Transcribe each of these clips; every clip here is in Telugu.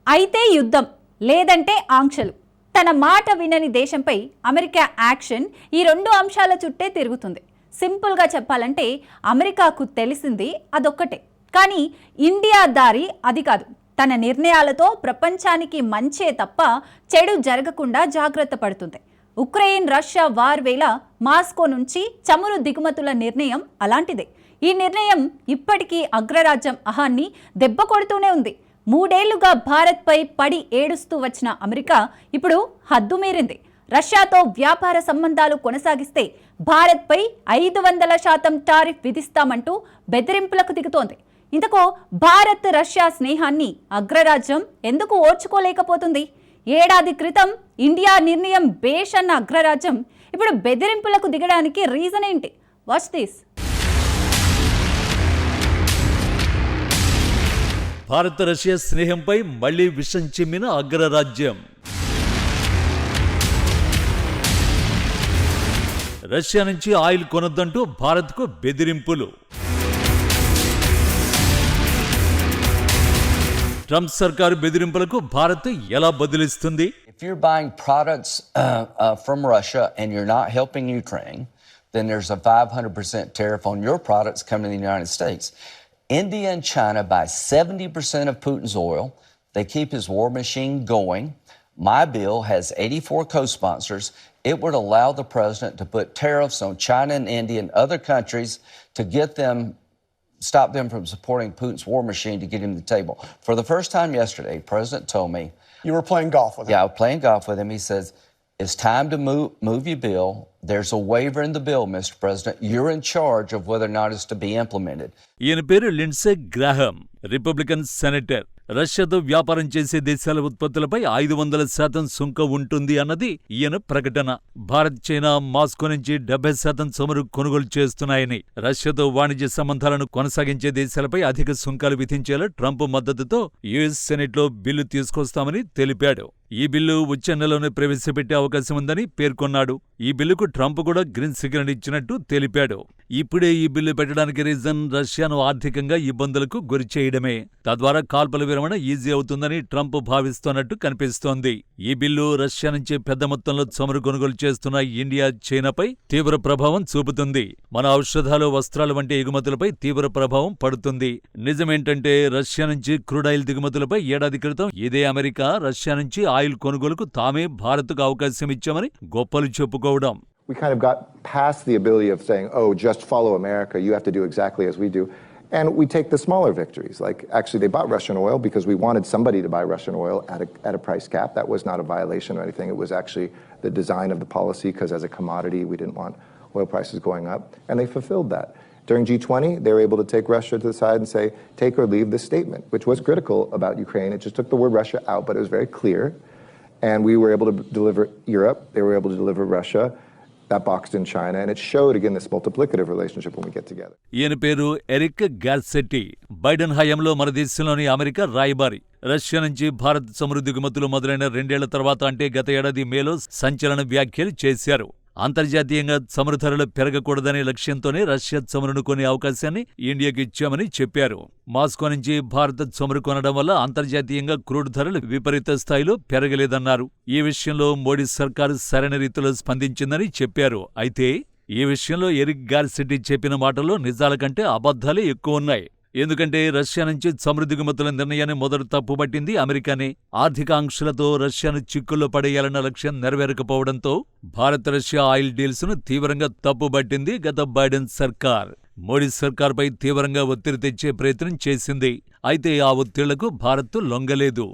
అయితే యుద్ధం లేదంటే ఆంక్షలు. తన మాట వినని దేశంపై అమెరికా యాక్షన్ ఈ రెండు అంశాల చుట్టే తిరుగుతుంది. సింపుల్గా చెప్పాలంటే అమెరికాకు తెలిసింది అదొక్కటే, కానీ ఇండియా దారి అది కాదు. తన నిర్ణయాలతో ప్రపంచానికి మంచే తప్ప చెడు జరగకుండా జాగ్రత్త పడుతుంది. ఉక్రెయిన్ రష్యా వార్ వేళ మాస్కో నుంచి చమురు దిగుమతుల నిర్ణయం అలాంటిదే. ఈ నిర్ణయం ఇప్పటికీ అగ్రరాజ్యం అహాన్ని దెబ్బ కొడుతూనే ఉంది. 3 ఏళ్లుగా భారత్పై పడి ఏడుస్తూ వచ్చిన అమెరికా ఇప్పుడు హద్దు మీరింది. రష్యాతో వ్యాపార సంబంధాలు కొనసాగిస్తే భారత్పై 500% టారిఫ్ విధిస్తామంటూ బెదిరింపులకు దిగుతోంది. ఇంతకో భారత్ రష్యా స్నేహాన్ని అగ్రరాజ్యం ఎందుకు ఓర్చుకోలేకపోతుంది? ఏడాది క్రితం ఇండియా నిర్ణయం బేష్ అన్న అగ్రరాజ్యం ఇప్పుడు బెదిరింపులకు దిగడానికి రీజన్ ఏంటి? Watch this. భారత రష్యా స్నేహంపై మళ్లీ విషం చిమ్మిన అగ్రరాజ్యం. రష్యా నుంచి ఆయిల్ కొనొద్దంటూ భారత్కు బెదిరింపులు. ట్రంప్ సర్కారు బెదిరింపులకు భారత్ ఎలా బదులిస్తుంది? If you're buying products from Russia and you're not helping Ukraine, then there's a 500% tariff on your products coming to the United States. India and China buy 70% of Putin's oil. They keep his war machine going. My bill has 84 co-sponsors. It would allow the president to put tariffs on China and India and other countries to stop them from supporting Putin's war machine to get him to the table. For the first time yesterday, the president told me... You were playing golf with him? Yeah, I was playing golf with him. He says, it's time to move your bill. There's a waiver in the bill, Mr. President. You're in charge of whether or not it's to be implemented. ఈయన పేరు లిండ్సే గ్రాహం, రిపబ్లికన్ సెనేటర్. రష్యాతో వ్యాపారం చేసే దేశాల ఉత్పత్తులపై 500% సుంకం ఉంటుంది అన్నది ఈయన ప్రకటన. భారత్, చైనా మాస్కో నుంచి 70% చమురు కొనుగోలు చేస్తున్నాయని, రష్యాతో వాణిజ్య సంబంధాలను కొనసాగించే దేశాలపై అధిక సుంకాలు విధించేలా ట్రంప్ మద్దతుతో యుఎస్ సెనెట్లో బిల్లు తీసుకొస్తామని తెలిపాడు. ఈ బిల్లు వచ్చే నెలలోనే ప్రవేశపెట్టే అవకాశం ఉందని పేర్కొన్నాడు. ఈ బిల్లుకు ట్రంప్ కూడా గ్రీన్ సిగ్నల్ ఇచ్చినట్టు తెలిపాడు. ఇప్పుడే ఈ బిల్లు పెట్టడానికి రీజన్ రష్యాను ఆర్థికంగా ఇబ్బందులకు గురిచేయడమే. తద్వారా కాల్పుల విరమణ ఈజీ అవుతుందని ట్రంప్ భావిస్తున్నట్టు కనిపిస్తోంది. ఈ బిల్లు రష్యా నుంచి పెద్ద మొత్తంలో చమురు కొనుగోలు చేస్తున్న ఇండియా, చైనాపై తీవ్ర ప్రభావం చూపుతుంది. మన ఔషధాలు, వస్త్రాలు వంటి ఎగుమతులపై తీవ్ర ప్రభావం పడుతుంది. నిజమేంటంటే రష్యా నుంచి క్రూడాయిల్ దిగుమతులపై ఏడాది క్రితం ఇదే అమెరికా రష్యా నుంచి ఆయిల్ కొనుగోలుకు తామే భారత్కు అవకాశం ఇచ్చామని గొప్పలు చెప్పుకోవడం. We kind of got past the ability of saying, oh, just follow America, you have to do exactly as we do. And we take the smaller victories. Like, actually, they bought Russian oil because we wanted somebody to buy Russian oil at a price cap. That was not a violation or anything. It was actually the design of the policy, because as a commodity, we didn't want oil prices going up. And they fulfilled that. During G20, they were able to take Russia to the side and say, take or leave this statement, which was critical about Ukraine. It just took the word Russia out, but it was very clear. And we were able to deliver Europe. They were able to deliver Russia. That boxed in China, and it showed again this multiplicative relationship when we get together. ఈయన పేరు ఎరిక్ గార్సెట్టి. బైడెన్ హయాంలో మన దేశంలోని అమెరికా రాయబారి. రష్యా నుంచి భారత్ చమురు దిగుమతులు మొదలైన 2 ఏళ్ల తర్వాత, అంటే గత ఏడాది మేలో సంచలన వ్యాఖ్యలు చేశారు. అంతర్జాతీయంగా చమురు ధరలు పెరగకూడదనే లక్ష్యంతోనే రష్యా చమురును కొనే అవకాశాన్ని ఇండియాకి ఇచ్చామని చెప్పారు. మాస్కో నుంచి భారత్ చమురు కొనడం వల్ల అంతర్జాతీయంగా క్రూడ్ ధరలు విపరీత స్థాయిలో పెరగలేదన్నారు. ఈ విషయంలో మోడీ సర్కారు సరైన రీతిలో స్పందించిందని చెప్పారు. అయితే ఈ విషయంలో ఎరిక్ గార్సెట్టి చెప్పిన మాటల్లో నిజాల కంటే అబద్ధాలే ఎక్కువున్నాయి. ఎందుకంటే రష్యా నుంచి చమురు దిగుమతుల నిర్ణయాన్ని మొదట తప్పుపట్టింది అమెరికానే. ఆర్థిక ఆంక్షలతో రష్యాను చిక్కుల్లో పడేయాలన్న లక్ష్యం నెరవేరకపోవడంతో భారత్ రష్యా ఆయిల్ డీల్స్ ను తీవ్రంగా తప్పుపట్టింది గత బైడెన్ సర్కార్. మోడీ సర్కార్పై తీవ్రంగా ఒత్తిడి తెచ్చే ప్రయత్నం చేసింది. అయితే ఆ ఒత్తిళ్లకు భారత్ లొంగలేదు.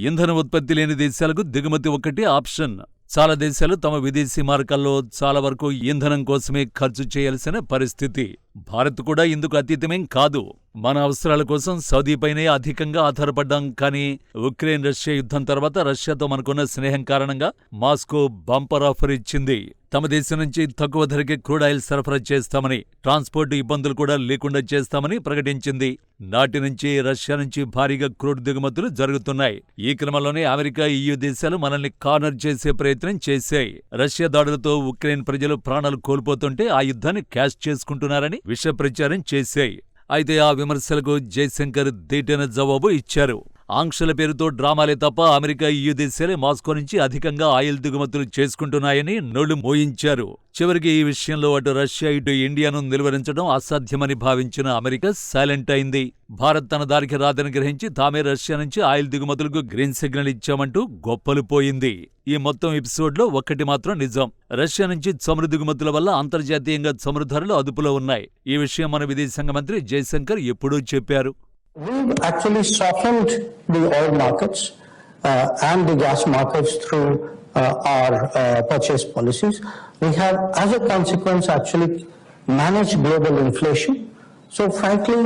ఇంధన ఉత్పత్తి లేని దేశాలకు దిగుమతి ఒక్కటే ఆప్షన్. చాలా దేశాలు తమ విదేశీ మార్గాల్లో చాలా వరకు ఇంధనం కోసమే ఖర్చు చేయాల్సిన పరిస్థితి. భారత్ కూడా ఇందుకు అతీతమేం కాదు. మన అవసరాల కోసం సౌదీపైనే అధికంగా ఆధారపడ్డాం. కానీ ఉక్రెయిన్ రష్యా యుద్ధం తర్వాత రష్యాతో మనకున్న స్నేహం కారణంగా మాస్కో బంపర్ ఆఫర్ ఇచ్చింది. తమ దేశం నుంచి తక్కువ ధరకే క్రూడ్ ఆయిల్ సరఫరా చేస్తామని, ట్రాన్స్పోర్ట్ ఇబ్బందులు కూడా లేకుండా చేస్తామని ప్రకటించింది. నాటి నుంచి రష్యా నుంచి భారీగా క్రూడ్ దిగుమతులు జరుగుతున్నాయి. ఈ క్రమంలోనే అమెరికా, EU దేశాలు మనల్ని కార్నర్ చేసే ప్రయత్నం చేశాయి. రష్యా దాడులతో ఉక్రెయిన్ ప్రజలు ప్రాణాలు కోల్పోతుంటే ఆ యుద్ధాన్ని క్యాష్ చేసుకుంటున్నారని విష ప్రచారం చేశాయి. అయితే ఆ విమర్శలకు జైశంకర్ ధీటైన జవాబు ఇచ్చారు. ఆంక్షల పేరుతో డ్రామాలే తప్ప అమెరికా, EU దేశాలే మాస్కో నుంచి అధికంగా ఆయిల్ దిగుమతులు చేసుకుంటున్నాయని నోళ్లు మోయించారు. చివరికి ఈ విషయంలో అటు రష్యా, ఇటు ఇండియాను నిలువరించడం అసాధ్యమని భావించిన అమెరికా సైలెంట్ అయింది. భారత్ తన దారికి రాదని గ్రహించి తామే రష్యా నుంచి ఆయిల్ దిగుమతులకు గ్రీన్ సిగ్నల్ ఇచ్చామంటూ గొప్పలు పోయింది. ఈ మొత్తం ఎపిసోడ్లో ఒక్కటి మాత్రం నిజం. రష్యా నుంచి చమురు దిగుమతుల వల్ల అంతర్జాతీయంగా చమురు ధరలు అదుపులో ఉన్నాయి. ఈ విషయం మన విదేశాంగ మంత్రి జైశంకర్ ఎప్పుడూ చెప్పారు. We've actually softened the oil markets and the gas markets through our purchase policies. We have, as a consequence, actually managed global inflation. So, frankly,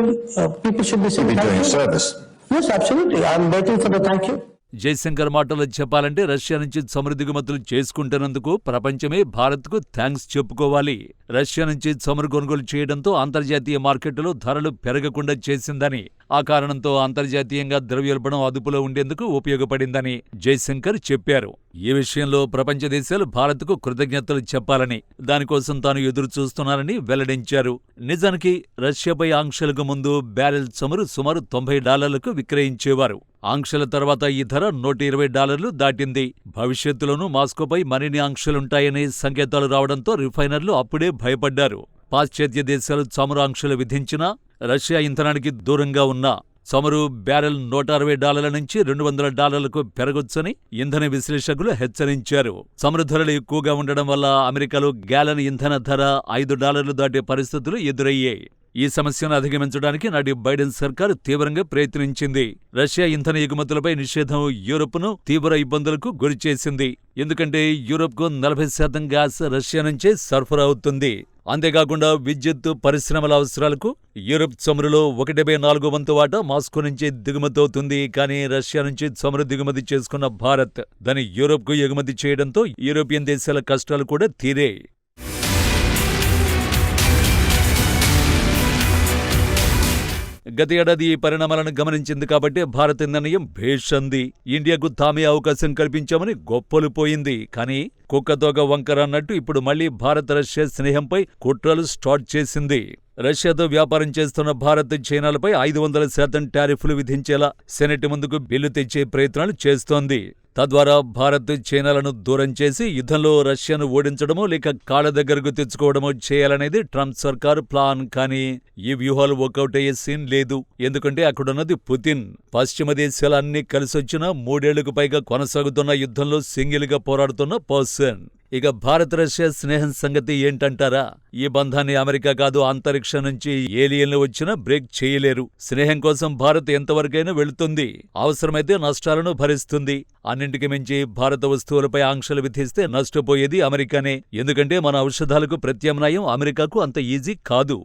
people should be saying thank you. Service. Yes, absolutely. I'm waiting for the thank you. Jaishankar మాటల్లో చెప్పాలంటే రష్యా నుంచి చమురు దిగుమతులు చేసుకుంటున్నందుకు ప్రపంచమే భారత్కు థ్యాంక్స్ చెప్పుకోవాలి. రష్యా నుంచి చమురు కొనుగోలు చేయడంతో అంతర్జాతీయ మార్కెట్లో ధరలు పెరగకుండా చేసిందని, ఆ కారణంతో అంతర్జాతీయంగా ద్రవ్యోల్బణం అదుపులో ఉండేందుకు ఉపయోగపడిందని జైశంకర్ చెప్పారు. ఈ విషయంలో ప్రపంచ దేశాలు భారత్కు కృతజ్ఞతలు చెప్పాలని, దానికోసం తాను ఎదురు చూస్తున్నారని వెల్లడించారు. నిజానికి రష్యాపై ఆంక్షలకు ముందు బ్యారెల్ చమురు సుమారు $90 విక్రయించేవారు. ఆంక్షల తర్వాత ఈ ధర $120 దాటింది. భవిష్యత్తులోనూ మాస్కోపై మరిన్ని ఆంక్షలుంటాయనే సంకేతాలు రావడంతో రిఫైనర్లు అప్పుడే భయపడ్డారు. పాశ్చాత్య దేశాలు చమురు ఆంక్షలు విధించినా రష్యా ఇంధనానికి దూరంగా ఉన్నా చమురు బ్యారెల్ $160 నుంచి $200 పెరగొచ్చని ఇంధన విశ్లేషకులు హెచ్చరించారు. చమురు ధరలు ఎక్కువగా ఉండడం వల్ల అమెరికాలో గ్యాలన్ ఇంధన ధర $5 దాటే పరిస్థితులు ఎదురయ్యాయి. ఈ సమస్యను అధిగమించడానికి నాటి బైడెన్ సర్కారు తీవ్రంగా ప్రయత్నించింది. రష్యా ఇంధన ఎగుమతులపై నిషేధం యూరోప్ను తీవ్ర ఇబ్బందులకు గురిచేసింది. ఎందుకంటే యూరోప్కు 40% గ్యాస్ రష్యా నుంచే సరఫరా అవుతుంది. అంతేకాకుండా విద్యుత్ పరిశ్రమల అవసరాలకు యూరోప్ చమురులో 1/4 వంతు వాటా మాస్కో నుంచే దిగుమతవుతుంది. కానీ రష్యా నుంచి చమురు దిగుమతి చేసుకున్న భారత్ దాన్ని యూరోప్కు ఎగుమతి చేయడంతో యూరోపియన్ దేశాల కష్టాలు కూడా తీరే. గత ఏడాది ఈ పరిణామాలను గమనించింది కాబట్టి భారత నిర్ణయం భేష్ అంది. ఇండియాకు తామే అవకాశం కల్పించామని గొప్పలు పోయింది. కానీ కుక్కతోక వంకర అన్నట్టు ఇప్పుడు మళ్లీ భారత రష్యా స్నేహంపై కుట్రలు స్టార్ట్ చేసింది. రష్యాతో వ్యాపారం చేస్తున్న భారత్ చైనాలపై 500% టారిఫ్లు విధించేలా సెనెట్ ముందుకు బిల్లు తెచ్చే ప్రయత్నాలు చేస్తోంది. తద్వారా భారత్ చైనాలను దూరం చేసి యుద్ధంలో రష్యాను ఓడించడమో లేక కాళ్ల దగ్గరకు తెచ్చుకోవడమో చేయాలనేది ట్రంప్ సర్కారు ప్లాన్. కానీ ఈ వ్యూహాలు వర్కౌట్ అయ్యే సీన్ లేదు. ఎందుకంటే అక్కడున్నది పుతిన్. పశ్చిమ దేశాలన్నీ కలిసొచ్చినా 3 ఏళ్లకు పైగా కొనసాగుతున్న యుద్ధంలో సింగిల్గా పోరాడుతున్న పర్సన్. ఇక భారత్ రష్యా స్నేహం సంగతి ఏంటంటారా? ఈ బంధాన్ని అమెరికా కాదు అంతరిక్షం నుంచి ఏలియన్లు వచ్చినా బ్రేక్ చేయలేరు. స్నేహం కోసం భారత్ ఎంతవరకైనా వెళుతుంది. అవసరమైతే నష్టాలను భరిస్తుంది. అన్నింటికి మించి భారత వస్తువులపై ఆంక్షలు విధిస్తే నష్టపోయేది అమెరికానే. ఎందుకంటే మన ఔషధాలకు ప్రత్యామ్నాయం అమెరికాకు అంత ఈజీ కాదు.